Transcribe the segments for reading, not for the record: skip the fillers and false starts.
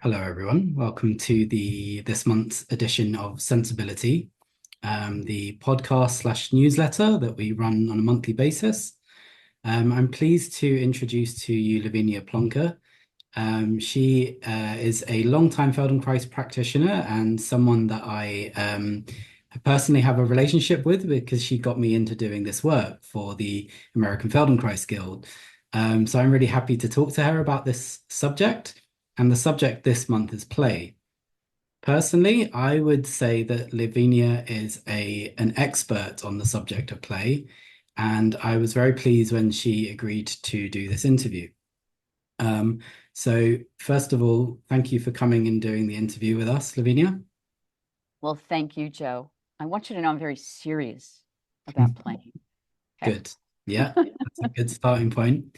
Hello, everyone. Welcome to this month's edition of Sensibility, the podcast slash newsletter that we run on a monthly basis. I'm pleased to introduce to you Lavinia Plonka. She is a long-time Feldenkrais practitioner and someone that I personally have a relationship with because she got me into doing this work for the American Feldenkrais Guild. So I'm really happy to talk to her about this subject. And the subject this month is play. Personally, I would say that Lavinia is an expert on the subject of play, and I was very pleased when she agreed to do this interview. Um, so first of all, thank you for coming and doing the interview with us, Lavinia. Well, thank you, Joe. I want you to know I'm very serious about playing. Okay. Good. Yeah, that's a good starting point.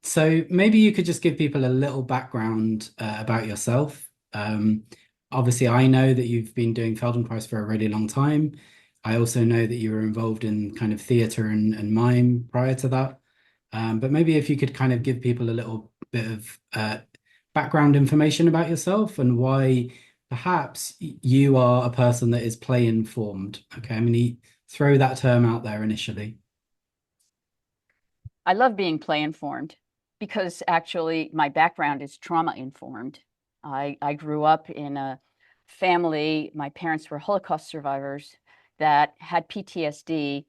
So maybe you could just give people a little background about yourself. Obviously, I know that you've been doing Feldenkrais for a really long time. I also know that you were involved in kind of theatre and mime prior to that. But maybe if you could kind of give people a little bit of background information about yourself and why perhaps you are a person that is play informed. Okay, I'm going to throw that term out there initially. I love being play informed because actually my background is trauma informed. I grew up in a family, my parents were Holocaust survivors that had PTSD,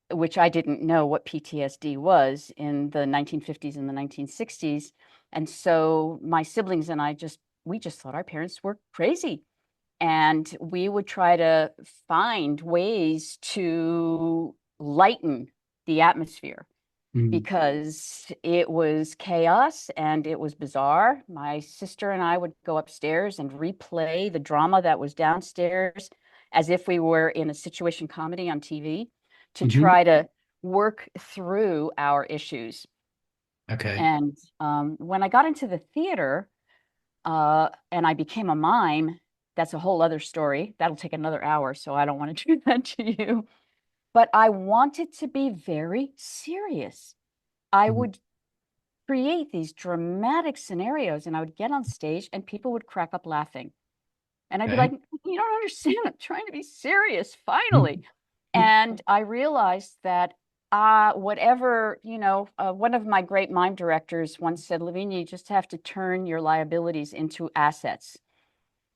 which I didn't know what PTSD was in the 1950s and the 1960s. And so my siblings and we just thought our parents were crazy. And we would try to find ways to lighten the atmosphere Mm, because it was chaos and it was bizarre. My sister and I would go upstairs and replay the drama that was downstairs as if we were in a situation comedy on TV to mhm. try to work through our issues. Okay. And when I got into the theater and I became a mime, that's a whole other story. That'll take another hour, so I don't want to do that to you. But I wanted to be very serious. I Mhm. would create these dramatic scenarios and I would get on stage and people would crack up laughing. And I'd be Okay. like, you don't understand. I'm trying to be serious, finally. Mhm. And I realized that whatever, one of my great mime directors once said, Lavinia, you just have to turn your liabilities into assets.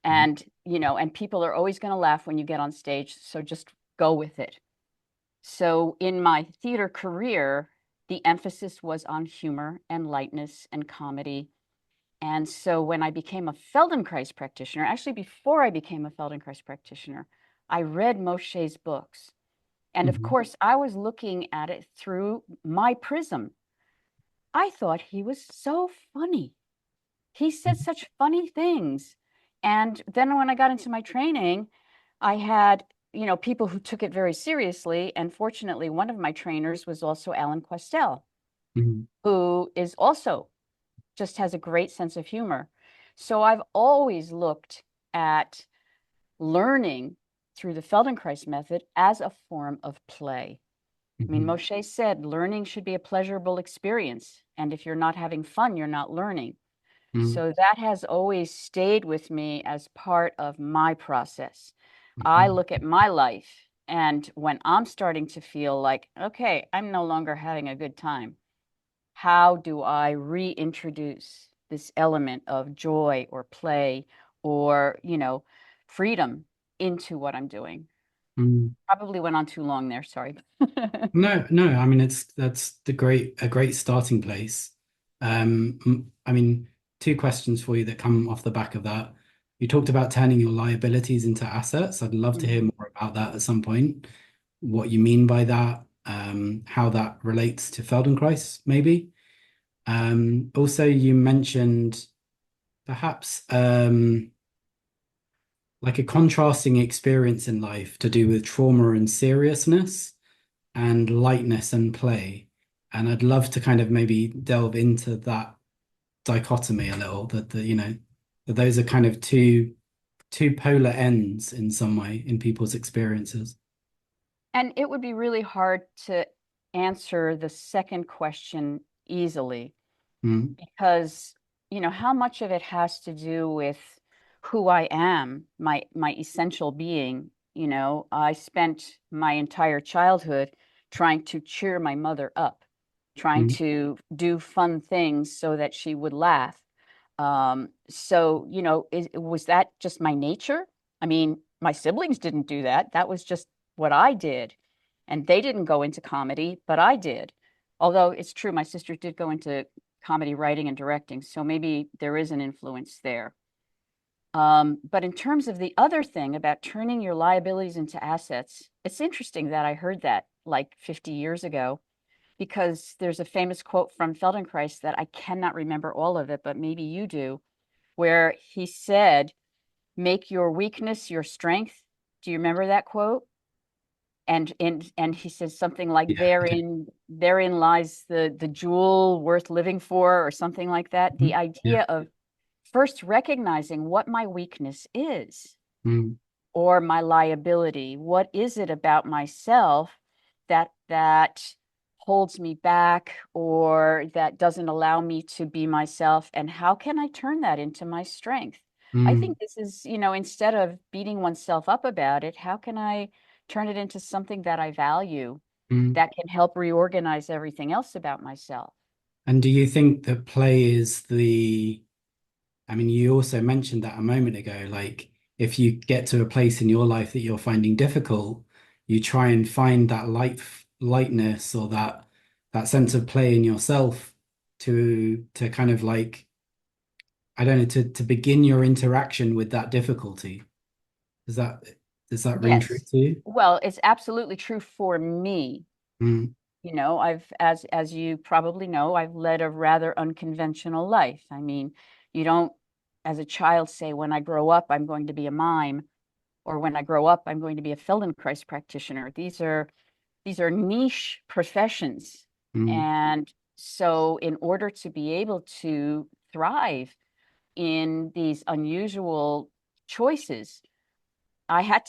And, and people are always going to laugh when you get on stage. So just go with it. So in my theater career, the emphasis was on humor and lightness and comedy. And so when I became a Feldenkrais practitioner, actually before I became a Feldenkrais practitioner, I read Moshe's books. And of Mhm. course, I was looking at it through my prism. I thought he was so funny. He said such funny things. And then when I got into my training, I had, people who took it very seriously. And fortunately, one of my trainers was also Alan Questel, Mhm. who is also just has a great sense of humor. So I've always looked at learning through the Feldenkrais method as a form of play. I mean, Mhm. Moshe said learning should be a pleasurable experience. And if you're not having fun, you're not learning. Mhm. So that has always stayed with me as part of my process. I Mhm. look at my life, and when I'm starting to feel like, okay, I'm no longer having a good time, how do I reintroduce this element of joy or play or, freedom into what I'm doing? Mhm. Probably went on too long there, sorry. No, no, I mean that's a great starting place. I mean, two questions for you that come off the back of that. You talked about turning your liabilities into assets. I'd love to hear Mhm. more about that at some point. What you mean by that, how that relates to Feldenkrais, maybe. Also, you mentioned perhaps like a contrasting experience in life to do with trauma and seriousness and lightness and play. And I'd love to kind of maybe delve into that dichotomy a little, that those are kind of two polar ends in some way in people's experiences. And it would be really hard to answer the second question easily Mm, because, how much of it has to do with who I am, my essential being. I spent my entire childhood trying to cheer my mother up, trying Mm, to do fun things so that she would laugh. So, was that just my nature? I mean, my siblings didn't do that. That was just what I did. And they didn't go into comedy, but I did. Although it's true, my sister did go into comedy writing and directing, so maybe there is an influence there. But in terms of the other thing about turning your liabilities into assets, it's interesting that I heard that like 50 years ago, because there's a famous quote from Feldenkrais that I cannot remember all of it, but maybe you do, where he said, "Make your weakness your strength." Do you remember that quote? And he says something like, yeah, I do. therein lies the jewel worth living for, or something like that. The Mhm. Yeah. idea of first recognizing what my weakness is, Mm, or my liability. What is it about myself that holds me back, or that doesn't allow me to be myself? And how can I turn that into my strength? I mm, think this is, instead of beating oneself up about it, how can I turn it into something that I value, mm. that can help reorganize everything else about myself? And do you think that play is I mean, you also mentioned that a moment ago, like if you get to a place in your life that you're finding difficult, you try and find that lightness or that sense of play in yourself to kind of like, I don't know, to begin your interaction with that difficulty. Does that does that ring true Yes. to you? Well, it's absolutely true for me. Mm, I've, as you probably know, I've led a rather unconventional life. I mean, you don't, as a child, say, when I grow up, I'm going to be a mime, or when I grow up, I'm going to be a Feldenkrais practitioner. These are niche professions. mm, And so in order to be able to thrive in these unusual choices, I had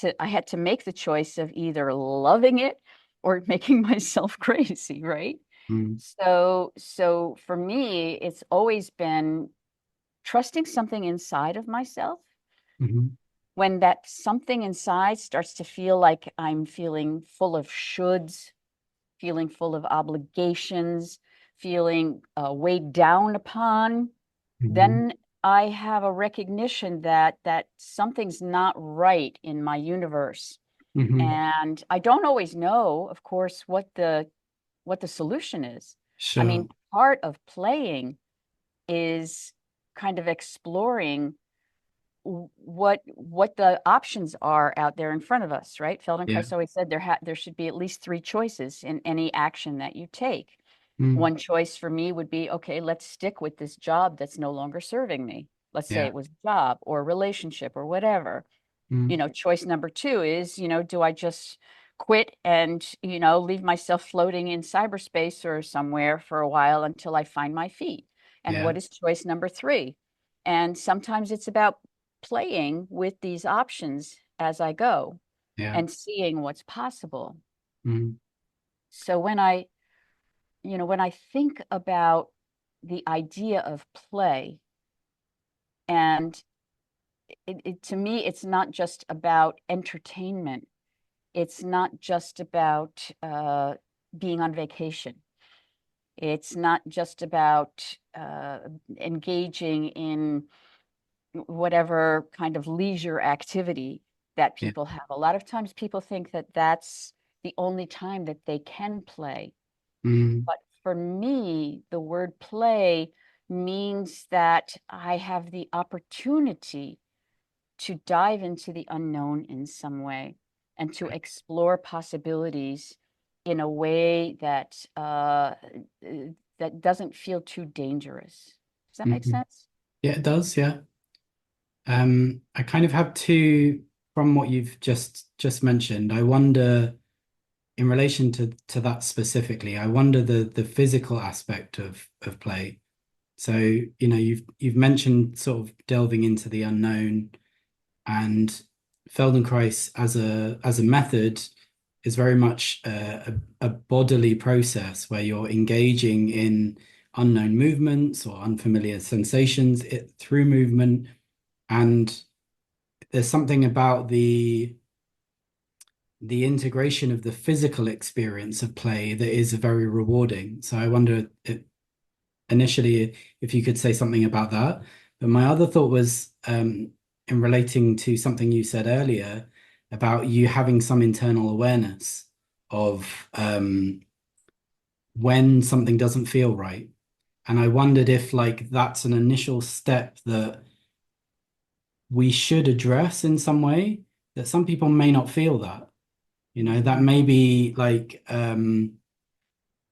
to make the choice of either loving it or making myself crazy, right? mm, So for me, it's always been trusting something inside of myself. mhm, When that something inside starts to feel like I'm feeling full of shoulds, feeling full of obligations, feeling weighed down upon, mhm, then I have a recognition that something's not right in my universe. mhm. And I don't always know, of course, what the solution is. I Sure. mean, part of playing is kind of exploring what the options are out there in front of us, right? Yeah. Feldenkrais always said there should be at least three choices in any action that you take. Mm, One choice for me would be, okay, let's stick with this job that's no longer serving me. Let's say yeah. it was a job or a relationship or whatever. Mm, Choice number two is, do I just quit and, leave myself floating in cyberspace or somewhere for a while until I find my feet? And yeah. what is choice number three? And sometimes it's about playing with these options as I go Yeah. and seeing what's possible. Mm, So when I think about the idea of play, and to me, it's not just about entertainment. It's not just about being on vacation. It's not just about engaging in whatever kind of leisure activity that yeah. people have. A lot of times people think that that's the only time that they can play. Mm, But for me, the word play means that I have the opportunity to dive into the unknown in some way and to explore possibilities in a way that doesn't feel too dangerous. Does that make mhm. sense? Yeah, it does. Yeah. I kind of have two from what you've just mentioned. I wonder in relation to that specifically, I wonder the physical aspect of play. So, you've mentioned sort of delving into the unknown, and Feldenkrais as a method is very much a bodily process where you're engaging in unknown movements or unfamiliar sensations through movement. And there's something about the integration of the physical experience of play that is very rewarding. So I wonder initially if you could say something about that. But my other thought was in relating to something you said earlier about you having some internal awareness of when something doesn't feel right. And I wondered if like that's an initial step that we should address in some way, that some people may not feel that, that may be like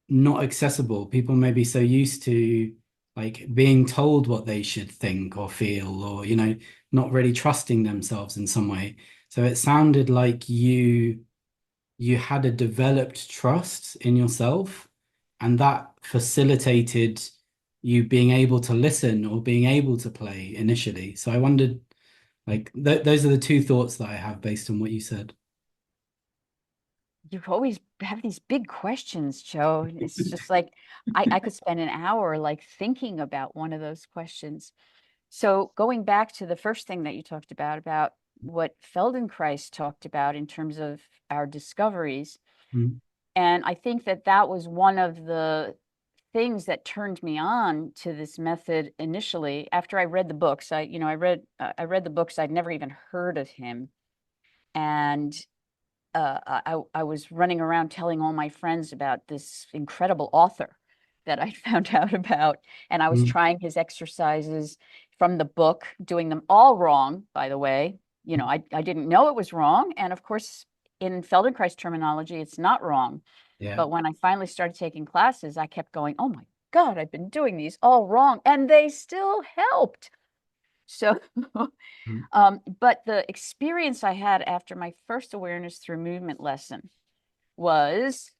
not accessible. People may be so used to like being told what they should think or feel, or, not really trusting themselves in some way. So it sounded like you had a developed trust in yourself, and that facilitated you being able to listen or being able to play initially. So I wondered, like, those are the two thoughts that I have based on what you said. You always have these big questions, Joe. It's just like I could spend an hour like thinking about one of those questions. So going back to the first thing that you talked about what Feldenkrais talked about in terms of our discoveries. Mm, And I think that that was one of the things that turned me on to this method initially. After I read the books, I read the books. I'd never even heard of him, and I was running around telling all my friends about this incredible author that I found out about, and I was mm, trying his exercises from the book, doing them all wrong, by the way. I didn't know it was wrong, and of course, in Feldenkrais terminology, it's not wrong. yeah. But when I finally started taking classes, I kept going, oh my God, I've been doing these all wrong, and they still helped. So, Mm, but the experience I had after my first awareness through movement lesson was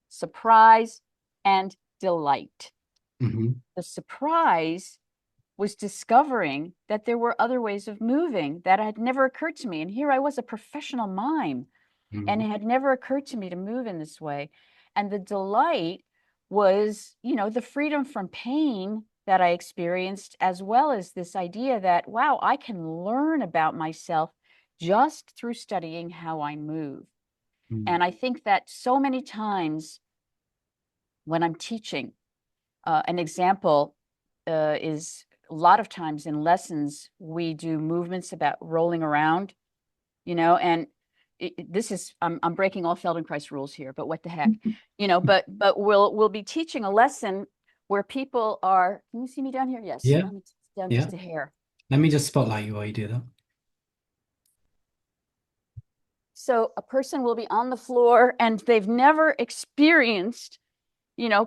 surprise and delight. mhm, The surprise was discovering that there were other ways of moving that had never occurred to me. And here I was, a professional mime, and it mm, had never occurred to me to move in this way. And the delight was, the freedom from pain that I experienced, as well as this idea that, wow, I can learn about myself just through studying how I move. mm, And I think that so many times when I'm teaching, an example is a lot of times in lessons, we do movements about rolling around, and this is I'm breaking all Feldenkrais rules here, but what the heck, but we'll be teaching a lesson where people are. Can you see me down here? Yes, yeah, I'm down yeah. just a hair. Let me just spotlight you while you do that. So a person will be on the floor and they've never experienced,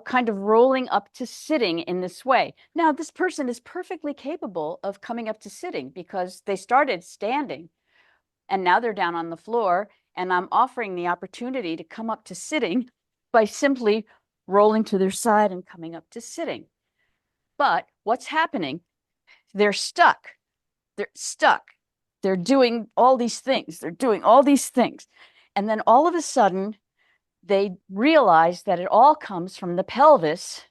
kind of rolling up to sitting in this way. Now, this person is perfectly capable of coming up to sitting because they started standing and now they're down on the floor, and I'm offering the opportunity to come up to sitting by simply rolling to their side and coming up to sitting. But what's happening? They're stuck. They're stuck. They're doing all these things. They're doing all these things. And then all of a sudden, they realize that it all comes from the pelvis,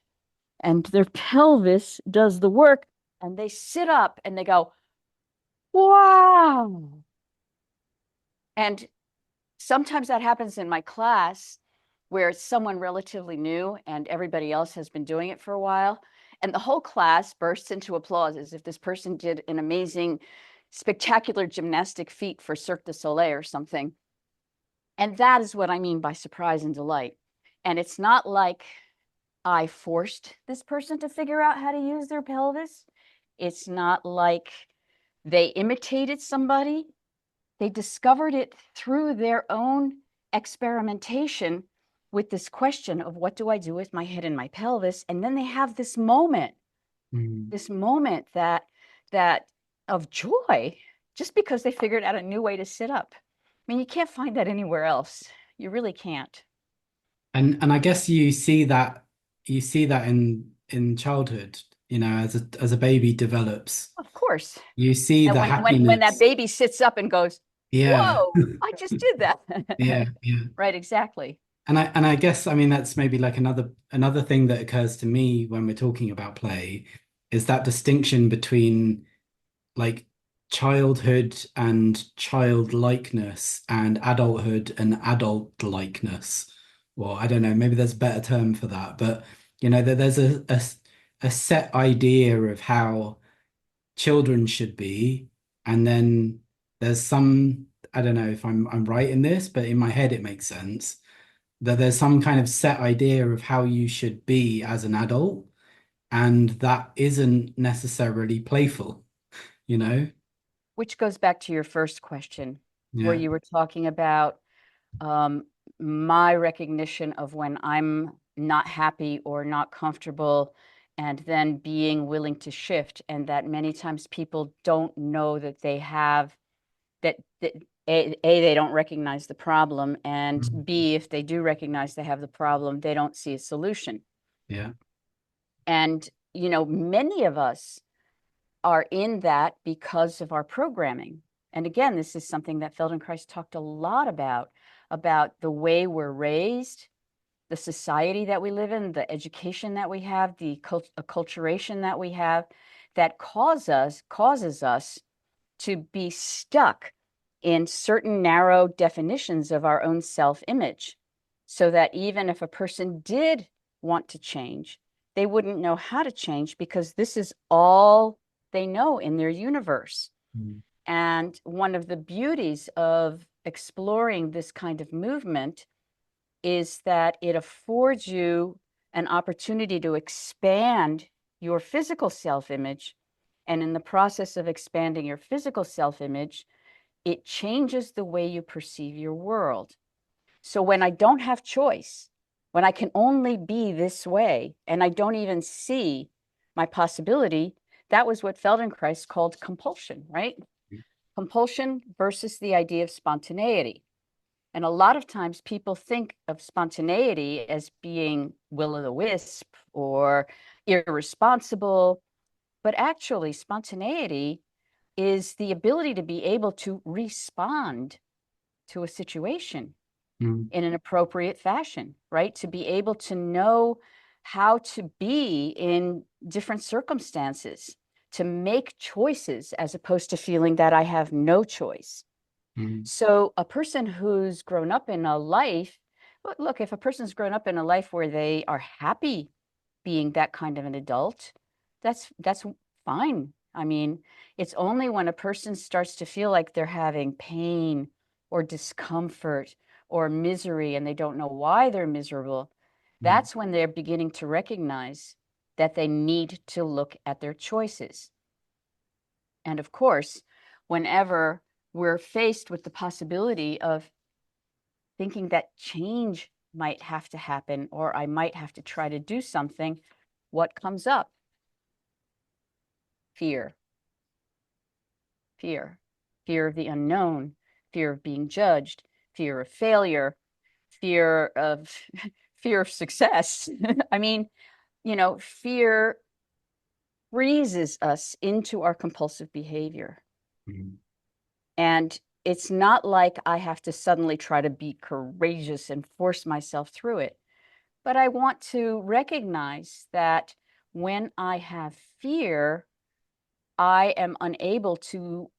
and their pelvis does the work. And they sit up and they go, wow. And sometimes that happens in my class where it's someone relatively new and everybody else has been doing it for a while. And the whole class bursts into applause as if this person did an amazing, spectacular gymnastic feat for Cirque du Soleil or something. And that is what I mean by surprise and delight. And it's not like I forced this person to figure out how to use their pelvis. It's not like they imitated somebody. They discovered it through their own experimentation with this question of what do I do with my head and my pelvis? And then they have Mm. this moment that of joy, just because they figured out a new way to sit up. I mean, you can't find that anywhere else. You really can't. And I guess you see that in childhood, as a baby develops, Of course. you see And the when that happiness. baby sits up and goes, Yeah. whoa, I just did that. Yeah, yeah. Right, exactly. And I guess, I mean, that's maybe like another thing that occurs to me when we're talking about play is that distinction between like childhood and childlikeness and adulthood and adult likeness. Well, I don't know, maybe there's a better term for that, but there's a set idea of how children should be, and then there's some, I don't know if I'm right in this, but in my head it makes sense that there's some kind of set idea of how you should be as an adult, and that isn't necessarily playful, you know? Which goes back to your first question, where Yeah. you were talking about um, my recognition of when I'm not happy or not comfortable, and then being willing to shift. And that many times people don't know that they have that they don't recognize the problem, and Mm. B, if they do recognize they have the problem, they don't see a solution. Yeah. And, many of us are in that because of our programming. And again, this is something that Feldenkrais talked a lot about the way we're raised, the society that we live in, the education that we have, the acculturation that we have, that causes us to be stuck in certain narrow definitions of our own self-image, so that even if a person did want to change, they wouldn't know how to change because this is all they know in their universe. Mm. And one of the beauties of exploring this kind of movement is that it affords you an opportunity to expand your physical self-image. And in the process of expanding your physical self-image, it changes the way you perceive your world. So when I don't have choice, when I can only be this way, and I don't even see my possibility, that was what Feldenkrais called compulsion, right? Compulsion versus the idea of spontaneity. And a lot of times people think of spontaneity as being will o' the wisp or irresponsible, but actually, spontaneity is the ability to be able to respond to a situation Mm. in an appropriate fashion, right? To be able to know how to be in different circumstances, to make choices as opposed to feeling that I have no choice. Mm. So a person who's grown up in a life, look, if a person's grown up in a life where they are happy being that kind of an adult, that's fine. I mean, it's only when a person starts to feel like they're having pain or discomfort or misery and they don't know why they're miserable, Mm. that's when they're beginning to recognize that they need to look at their choices. And of course, whenever we're faced with the possibility of thinking that change might have to happen or I might have to try to do something, what comes up? Fear, fear, fear of the unknown, fear of being judged, fear of failure, fear of fear of success. I mean, fear freezes us into our compulsive behavior. Mm. And it's not like I have to suddenly try to be courageous and force myself through it. But I want to recognize that when I have fear, I am unable to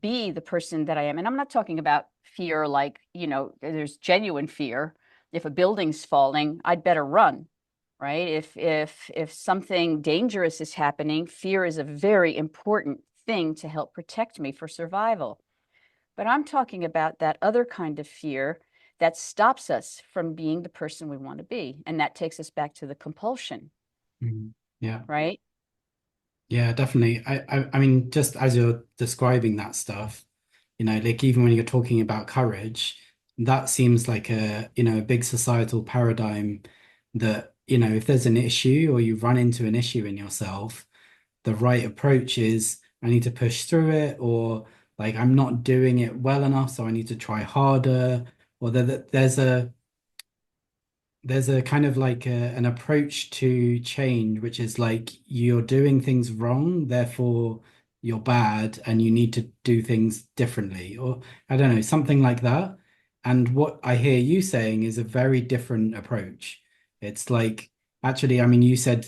be the person that I am. And I'm not talking about fear like, there's genuine fear. If a building's falling, I'd better run, right? If something dangerous is happening, fear is a very important thing to help protect me for survival. But I'm talking about that other kind of fear that stops us from being the person we want to be. And that takes us back to the compulsion, Mm. Yeah. right? Yeah, definitely. I mean, just as you're describing that stuff, like even when you're talking about courage, that seems like a big societal paradigm that, if there's an issue or you run into an issue in yourself, the right approach is I need to push through it, or like I'm not doing it well enough, so I need to try harder, or there's a kind of like an approach to change, which is like you're doing things wrong, therefore you're bad and you need to do things differently, or I don't know, something like that. And what I hear you saying is a very different approach. It's like, actually, I mean, you said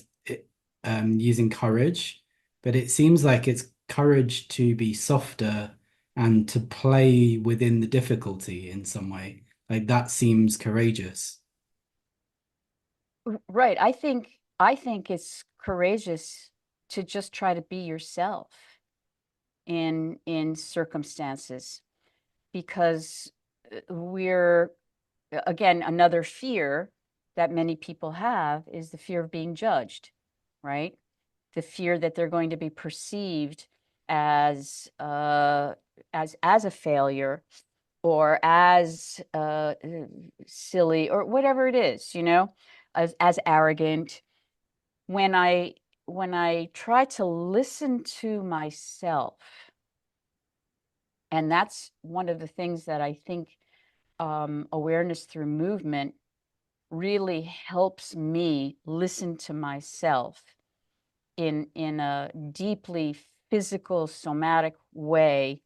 using courage, but it seems like it's courage to be softer and to play within the difficulty in some way. Like that seems courageous. Right. I think it's courageous to just try to be yourself in circumstances, because we're, again, another fear that many people have is the fear of being judged, right? The fear that they're going to be perceived as as a failure, or as silly, or whatever it is, as arrogant. When I try to listen to myself, and that's one of the things that I think awareness through movement really helps me listen to myself in a deeply physical, somatic way,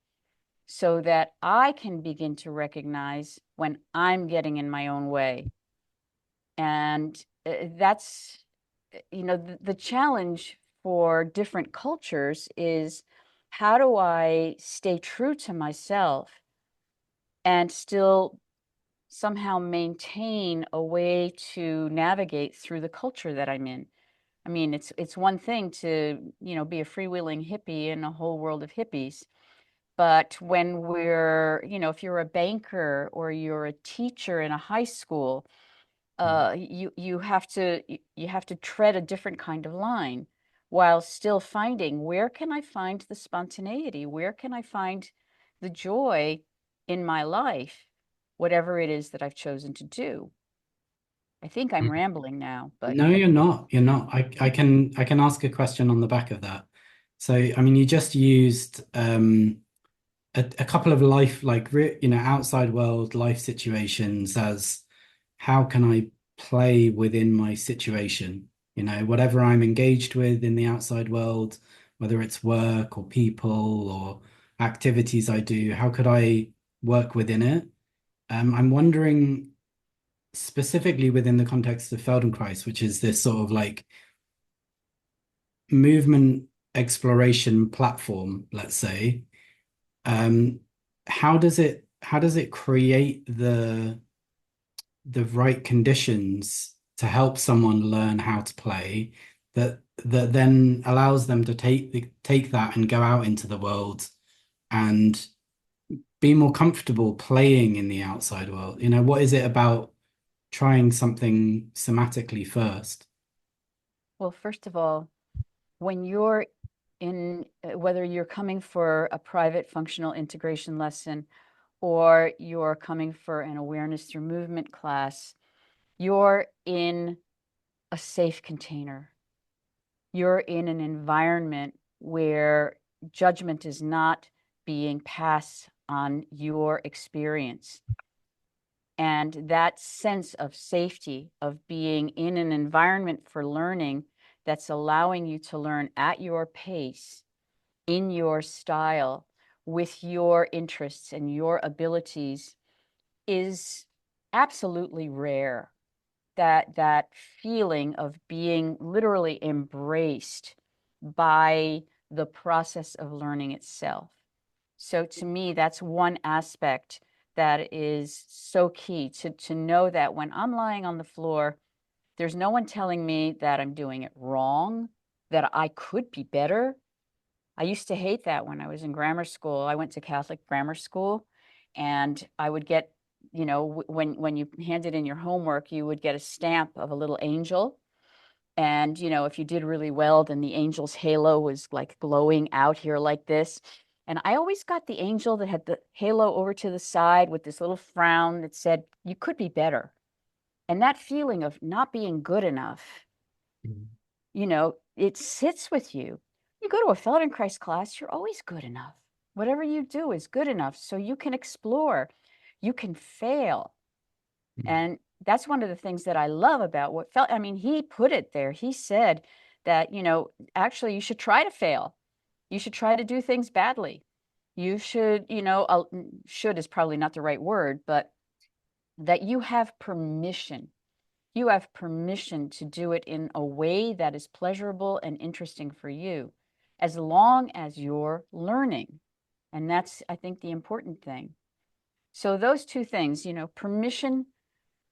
so that I can begin to recognize when I'm getting in my own way. And that's, the challenge for different cultures is, how do I stay true to myself and still somehow maintain a way to navigate through the culture that I'm in? I mean, it's one thing to, be a freewheeling hippie in a whole world of hippies. But when if you're a banker or you're a teacher in a high school, you have to tread a different kind of line, while still finding, where can I find the spontaneity? Where can I find the joy in my life, whatever it is that I've chosen to do? I think I'm rambling now, but No, you're not. You're not. I can ask a question on the back of that. So, I mean, you just used a couple of life, like outside world life situations as how can I play within my situation? Whatever I'm engaged with in the outside world, whether it's work or people or activities I do, how could I work within it? I'm wondering specifically within the context of Feldenkrais, which is this sort of like movement exploration platform, let's say. Um, how does it create the right conditions to help someone learn how to play that then allows them to take that and go out into the world and be more comfortable playing in the outside world? What is it about trying something somatically first? well, first of all, when you're whether you're coming for a private functional integration lesson or you're coming for an awareness through movement class, you're in a safe container. You're in an environment where judgment is not being passed on your experience. And that sense of safety, of being in an environment for learning that's allowing you to learn at your pace, in your style, with your interests and your abilities, is absolutely rare. That feeling of being literally embraced by the process of learning itself. So to me, that's one aspect that is so key, to know that when I'm lying on the floor, there's no one telling me that I'm doing it wrong, that I could be better. I used to hate that when I was in grammar school. I went to Catholic grammar school, and I would get, when you handed in your homework, you would get a stamp of a little angel. And, if you did really well, then the angel's halo was like glowing out here like this. And I always got the angel that had the halo over to the side with this little frown that said, you could be better. And that feeling of not being good enough, it sits with you. You go to a Feldenkrais class, you're always good enough. Whatever you do is good enough. So you can explore, you can fail. And that's one of the things that I love about what felt, I mean, he put it there. He said that, actually you should try to fail. You should try to do things badly. You should, should is probably not the right word, but that you have permission. You have permission to do it in a way that is pleasurable and interesting for you, as long as you're learning. And that's, I think, the important thing. So those two things, permission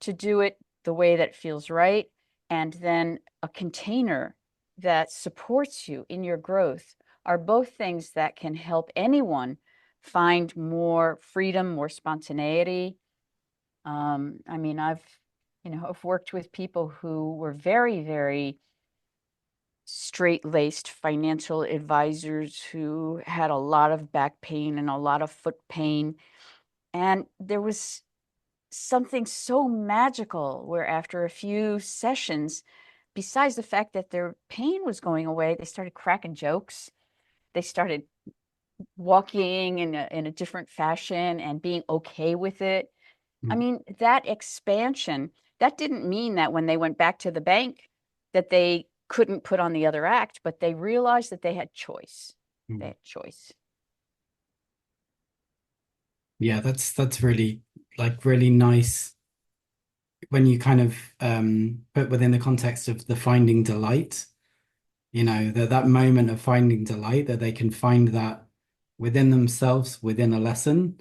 to do it the way that feels right, and then a container that supports you in your growth, are both things that can help anyone find more freedom, more spontaneity. I mean, I've worked with people who were very, very straight-laced financial advisors who had a lot of back pain and a lot of foot pain. And there was something so magical where after a few sessions, besides the fact that their pain was going away, they started cracking jokes. They started walking in a different fashion and being okay with it. I Mm. mean, that expansion, that didn't mean that when they went back to the bank that they couldn't put on the other act, but they realized that they had choice. They Mm. had choice. Yeah, that's really like really nice when you kind of put within the context of the finding delight, that moment of finding delight, that they can find that within themselves, within a lesson,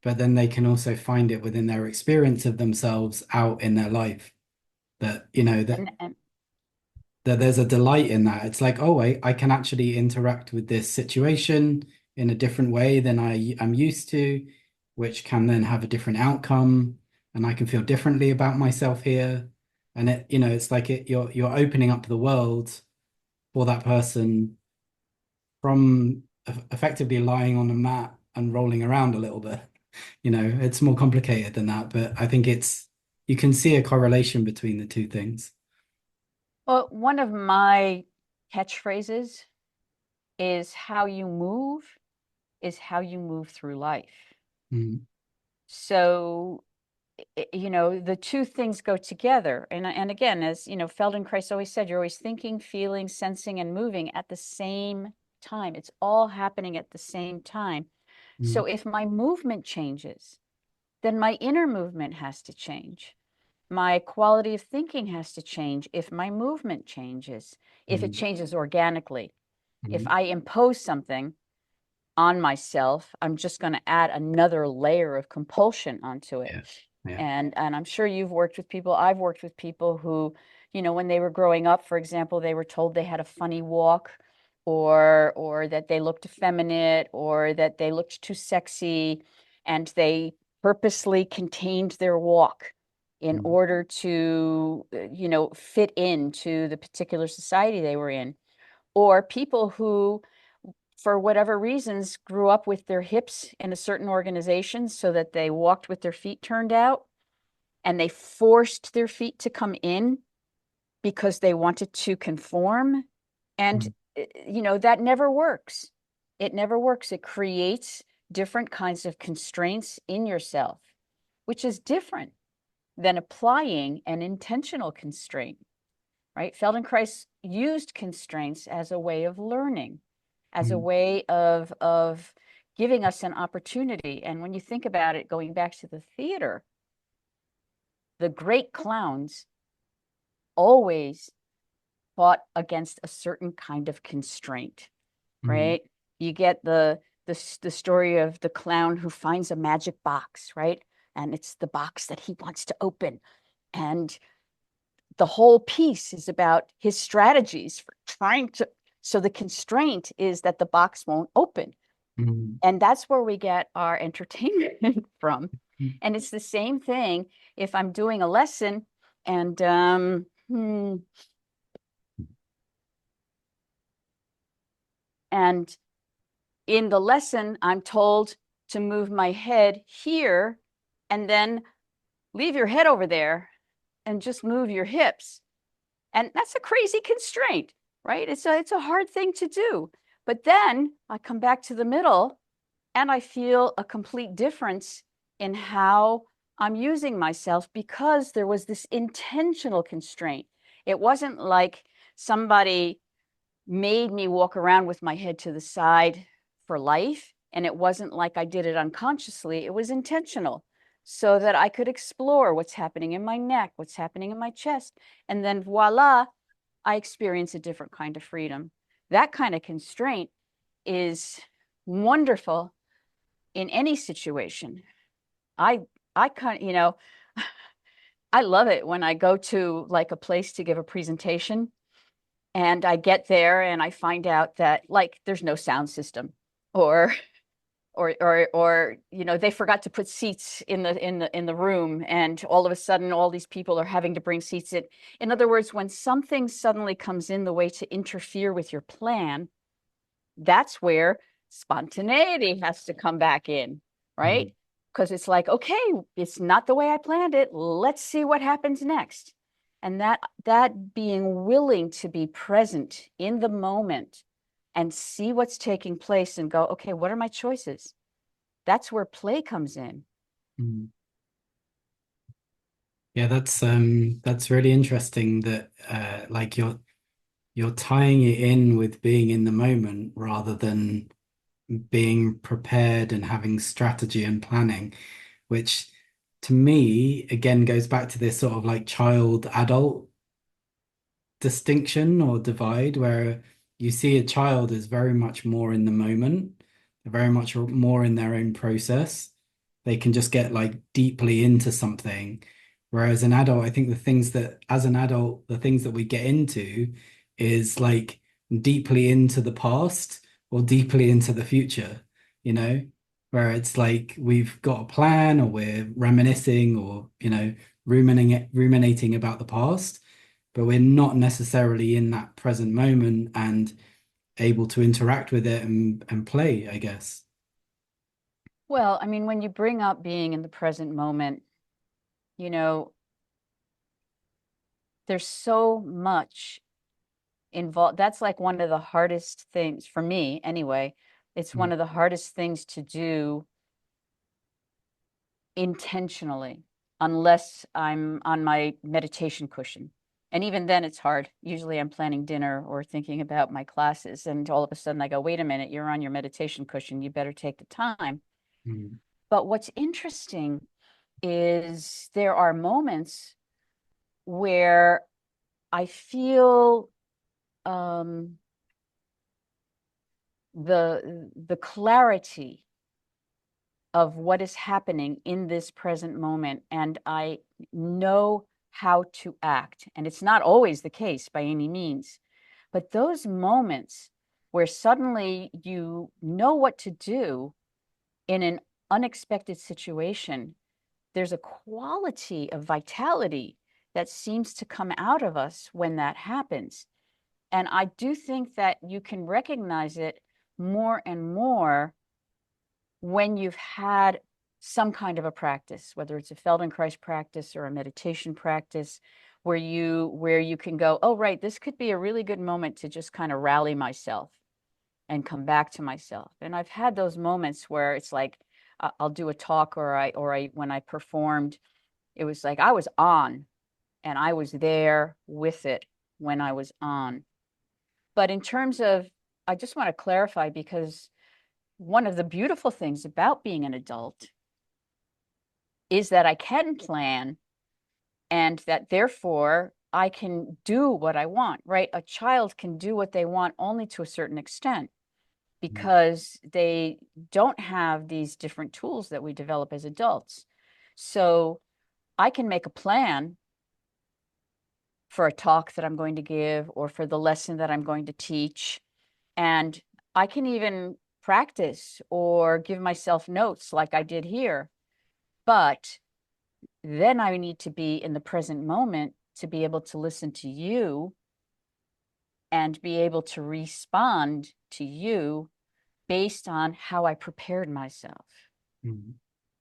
but then they can also find it within their experience of themselves out in their life. That, And that there's a delight in that. It's like, oh, I can actually interact with this situation in a different way than I'm used to, which can then have a different outcome, and I can feel differently about myself here. And it's like you're opening up the world for that person from effectively lying on a mat and rolling around a little bit. It's more complicated than that, but I think you can see a correlation between the two things. well, one of my catchphrases is how you move is how you move through life. Mm. So, the two things go together. And again, as Feldenkrais always said, you're always thinking, feeling, sensing, and moving at the same time. It's all happening at the same time. So Mm. if my movement changes, then my inner movement has to change. My quality of thinking has to change if my movement changes, if it Mm. changes organically. If Mm. I impose something on myself, I'm just going to add another layer of compulsion onto it. Yeah. Yeah. And I'm sure you've worked with people, I've worked with people who, when they were growing up, for example, they were told they had a funny walk, or that they looked effeminate, or that they looked too sexy, and they purposely contained their walk in Mm. order to, fit into the particular society they were in. Or people who, for whatever reasons, grew up with their hips in a certain organization so that they walked with their feet turned out, and they forced their feet to come in because they wanted to conform. And, Mm. that never works. It never works. It creates different kinds of constraints in yourself, which is different than applying an intentional constraint, right? Feldenkrais used constraints as a way of learning, as a Mm. way of giving us an opportunity. And when you think about it, going back to the theater, the great clowns always fought against a certain kind of constraint, Mm. right? You get the story of the clown who finds a magic box, right? And it's the box that he wants to open. And the whole piece is about his strategies for trying to. So the constraint is that the box won't open. Mm. And that's where we get our entertainment from. Mm. And it's the same thing if I'm doing a lesson and and in the lesson I'm told to move my head here and then leave your head over there and just move your hips. And that's a crazy constraint, right? It's a hard thing to do. But then I come back to the middle and I feel a complete difference in how I'm using myself because there was this intentional constraint. It wasn't like somebody made me walk around with my head to the side for life. And it wasn't like I did it unconsciously, it was intentional. so that I could explore what's happening in my neck, what's happening in my chest. And then voila, I experience a different kind of freedom. That kind of constraint is wonderful in any situation. I I kind of, I love it when I go to like a place to give a presentation and I get there and I find out that like there's no sound system or they forgot to put seats in the room, and all of a sudden all these people are having to bring seats in. In other words, when something suddenly comes in the way to interfere with your plan, that's where spontaneity has to come back in, Mm. right? Because it's like, okay, it's not the way I planned it. Let's see what happens next. And that being willing to be present in the moment and see what's taking place and go, okay, what are my choices? That's where play comes in. Mm. Yeah, that's really interesting that like you're tying it in with being in the moment rather than being prepared and having strategy and planning, which to me again goes back to this sort of like child adult distinction or divide where you see a child as very much more in the moment, they're very much more in their own process. They can just get like deeply into something. Whereas an adult, I think the things that, as an adult, the things that we get into is like deeply into the past or deeply into the future, you know, where it's like we've got a plan or we're reminiscing or, ruminating about the past, but we're not necessarily in that present moment and able to interact with it and play, I guess. Well, I mean, when you bring up being in the present moment, you know, there's so much involved. That's like one of the hardest things for me, anyway. It's Mm, one of the hardest things to do intentionally, unless I'm on my meditation cushion. And even then, it's hard. Usually, I'm planning dinner or thinking about my classes, and all of a sudden, I go, wait a minute, you're on your meditation cushion. You better take the time. mm, But what's interesting is there are moments where I feel um, the clarity of what is happening in this present moment, and I know how to act. And it's not always the case by any means, but those moments where suddenly you know what to do in an unexpected situation, there's a quality of vitality that seems to come out of us when that happens. And I do think that you can recognize it more and more when you've had some kind of a practice, whether it's a Feldenkrais practice or a meditation practice, where you can go, oh, right, this could be a really good moment to just kind of rally myself and come back to myself. And I've had those moments where it's like I'll do a talk, or I when I performed, it was like I was on and I was there with it when I was on. But in terms of, I just want to clarify, because one of the beautiful things about being an adult is that I can plan, and that therefore I can do what I want, right? A child can do what they want only to a certain extent mm, because they don't have these different tools that we develop as adults. So I can make a plan for a talk that I'm going to give or for the lesson that I'm going to teach. And I can even practice or give myself notes like I did here. But then I need to be in the present moment to be able to listen to you and be able to respond to you based on how I prepared myself. mm.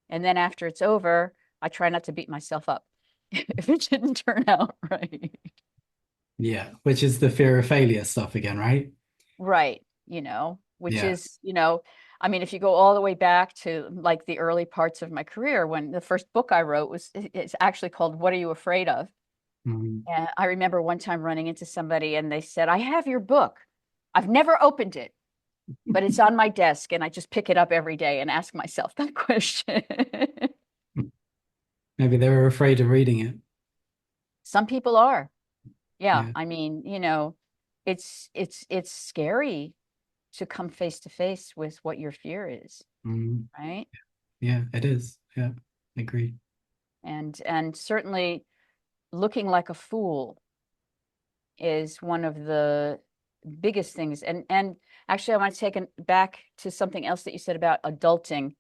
And then after it's over, I try not to beat myself up if it didn't turn out right. Yeah, which is the fear of failure stuff again, right? Right. Which Yeah. is, I mean, if you go all the way back to like the early parts of my career, when the first book I wrote it's actually called What Are You Afraid of? Mm. And I remember one time running into somebody and they said, I have your book. I've never opened it, but it's on my desk and I just pick it up every day and ask myself that question. Maybe they were afraid of reading it. Some people are. Yeah, Yeah. I mean, it's scary to come face to face with what your fear is, Mm, right? yeah, it is. Yeah, agreed. And certainly looking like a fool is one of the biggest things. And actually, I want to take it back to something else that you said about adulting,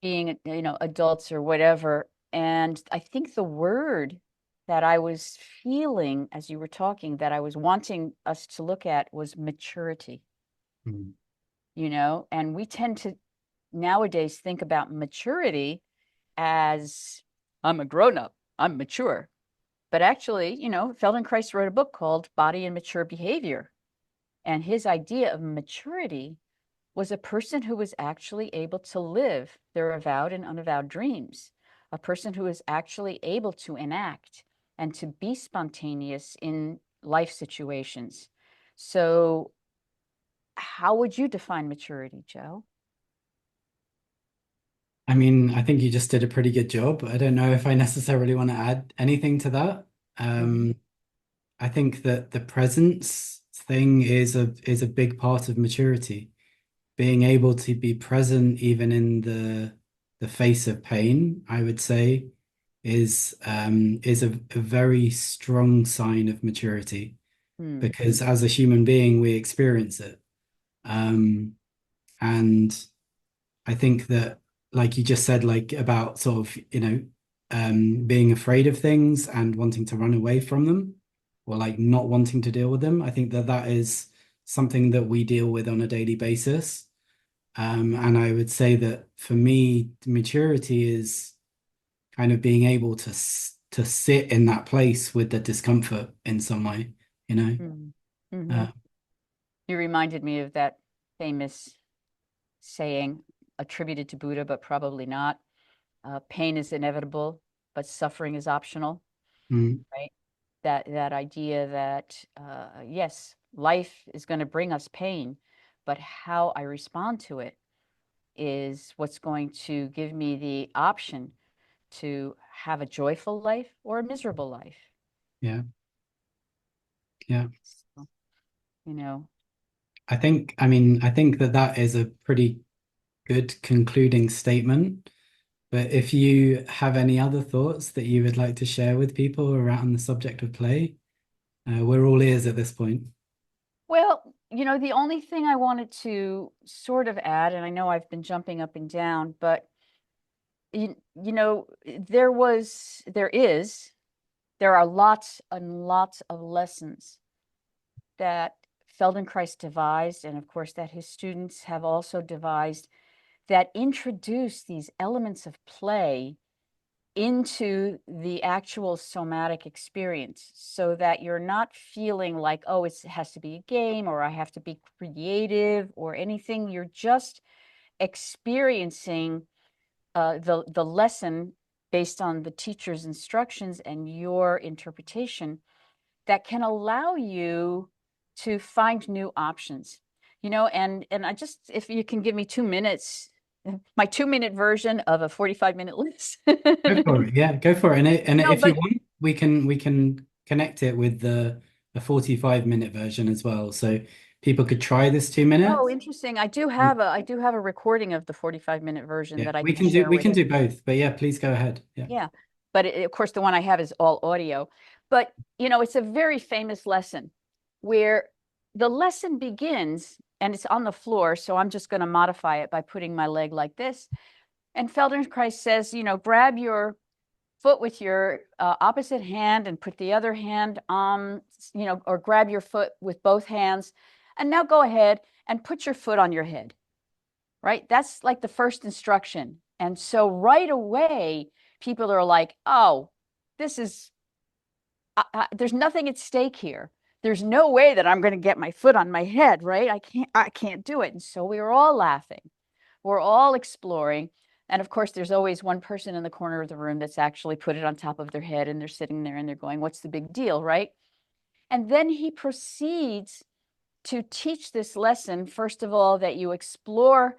being, adults or whatever. And I think the word that I was feeling as you were talking, that I was wanting us to look at, was maturity, Mm, and we tend to nowadays think about maturity as I'm a grown up, I'm mature. But actually, Feldenkrais wrote a book called Body and Mature Behavior. And his idea of maturity was a person who was actually able to live their avowed and unavowed dreams, a person who is actually able to enact and to be spontaneous in life situations. So, how would you define maturity, Joe? I mean, I think you just did a pretty good job. I don't know if I necessarily want to add anything to that. Mhm. Um, I think that the presence thing is a big part of maturity. Being able to be present even in the face of pain, I would say, is a very strong sign of maturity Hmm. because as a human being, we experience it. Um, and I think that, like you just said, like about sort of, being afraid of things and wanting to run away from them or like not wanting to deal with them. I think that that is something that we deal with on a daily basis. And I would say that for me, maturity is kind of being able to sit in that place with the discomfort in some way, you know. Hmm. Hmm. Uh, You reminded me of that famous saying attributed to Buddha, but probably not. Pain is inevitable, but suffering is optional, mm, right? That idea that yes, life is going to bring us pain, but how I respond to it is what's going to give me the option to have a joyful life or a miserable life. yeah, yeah. So, you know, I mean, I think that that is a pretty good concluding statement. But if you have any other thoughts that you would like to share with people around the subject of play, we're all ears at this point. well, the only thing I wanted to sort of add, and I know I've been jumping up and down, but there are lots and lots of lessons that Feldenkrais devised, and of course that his students have also devised, that introduce these elements of play into the actual somatic experience so that you're not feeling like, oh, it has to be a game or I have to be creative or anything. You're just experiencing the lesson based on the teacher's instructions and your interpretation that can allow you to find new options. And I just, if you can give me 2 minutes, my 2 minute version of a 45-minute list. Go for it. Yeah, go for it. And No, if you but want, we can connect it with the 45-minute version as well. So people could try this 2 minutes. oh, interesting. I do have a recording of the 45-minute version Yeah, that I we can can do share we with can you. do both. But yeah, please go ahead. Yeah. Yeah. But of course, the one I have is all audio. But, it's a very famous lesson where the lesson begins and it's on the floor. So I'm just going to modify it by putting my leg like this. And Feldenkrais says, grab your foot with your opposite hand and put the other hand on, or grab your foot with both hands. And now go ahead and put your foot on your head, right? That's like the first instruction. And so right away, people are like, oh, this is, there's nothing at stake here. There's no way that I'm going to get my foot on my head, right? I can't do it. And so we were all laughing. We're all exploring. And of course, there's always one person in the corner of the room that's actually put it on top of their head and they're sitting there and they're going, what's the big deal, right? And then he proceeds to teach this lesson, first of all, that you explore,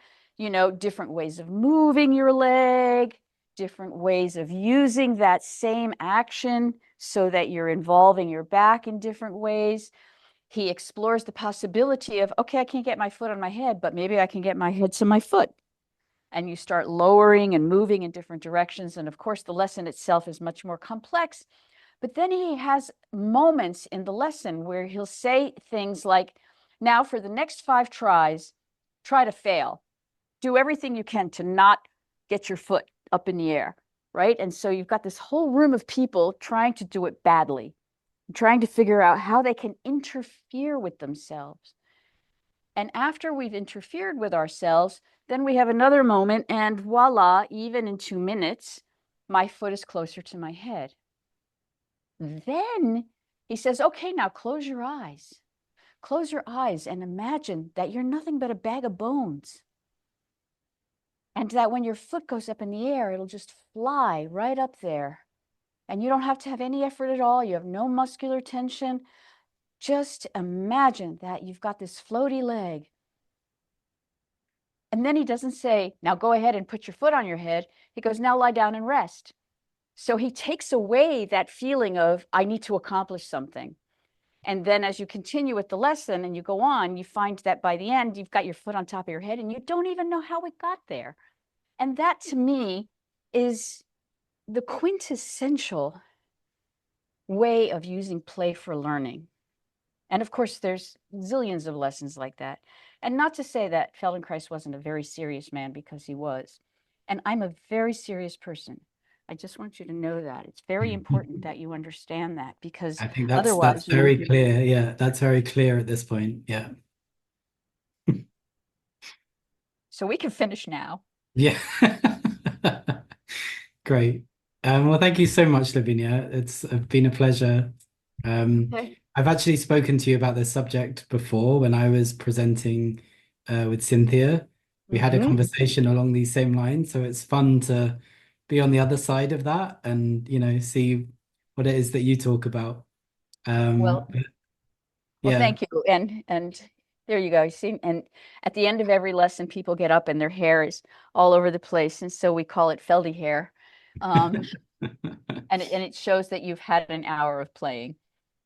different ways of moving your leg, different ways of using that same action so that you're involving your back in different ways. He explores the possibility of, okay, I can't get my foot on my head, but maybe I can get my head to my foot. And you start lowering and moving in different directions. And of course, the lesson itself is much more complex. But then he has moments in the lesson where he'll say things like, now for the next 5 tries, try to fail. Do everything you can to not get your foot up in the air, right? And so you've got this whole room of people trying to do it badly, trying to figure out how they can interfere with themselves. And after we've interfered with ourselves, then we have another moment, and voila, even in 2 minutes, my foot is closer to my head. Then he says, okay, now close your eyes. Close your eyes and imagine that you're nothing but a bag of bones. And that when your foot goes up in the air, it'll just fly right up there. And you don't have to have any effort at all. You have no muscular tension. Just imagine that you've got this floaty leg. And then he doesn't say, now go ahead and put your foot on your head. He goes, now lie down and rest. So he takes away that feeling of, I need to accomplish something. And then as you continue with the lesson and you go on, you find that by the end, you've got your foot on top of your head and you don't even know how it got there. And that to me is the quintessential way of using play for learning. And of course, there's zillions of lessons like that. And not to say that Feldenkrais wasn't a very serious man, because he was. And I'm a very serious person. I just want you to know that. It's very important that you understand that, because I think that's otherwise you won't very be. clear. Yeah, that's very clear at this point. Yeah. So we can finish now. Yeah. Great. Well, thank you so much, Lavinia. It's been a pleasure. Um, Okay. I've actually spoken to you about this subject before when I was presenting with Cynthia. We had a Mm-hmm. conversation along these same lines, so it's fun to be on the other side of that and, see what it is that you talk about. Well, But well, yeah. thank you. And there you go. You see, and at the end of every lesson, people get up and their hair is all over the place, and so we call it Feldy hair. Um, and it shows that you've had an hour of playing.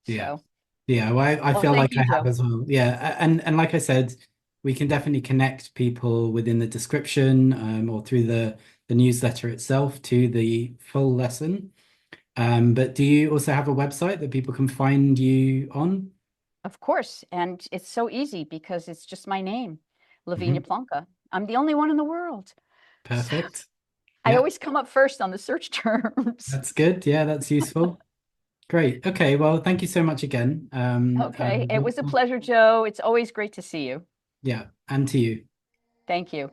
Yeah. So, Yeah, well, I well, feel thank like you, I have Joe. as well. Yeah, and like I said, we can definitely connect people within the description or through the newsletter itself to the full lesson. But do you also have a website that people can find you on? Of course. And it's so easy because it's just my name, Lavinia Mhm. Plonka. I'm the only one in the world. So Perfect. I Yeah, always come up first on the search terms. that's good. Yeah, that's useful. Great. Okay, well, thank you so much again. Okay. It was a pleasure, Joe. It's always great to see you. Yeah, and to you. Thank you.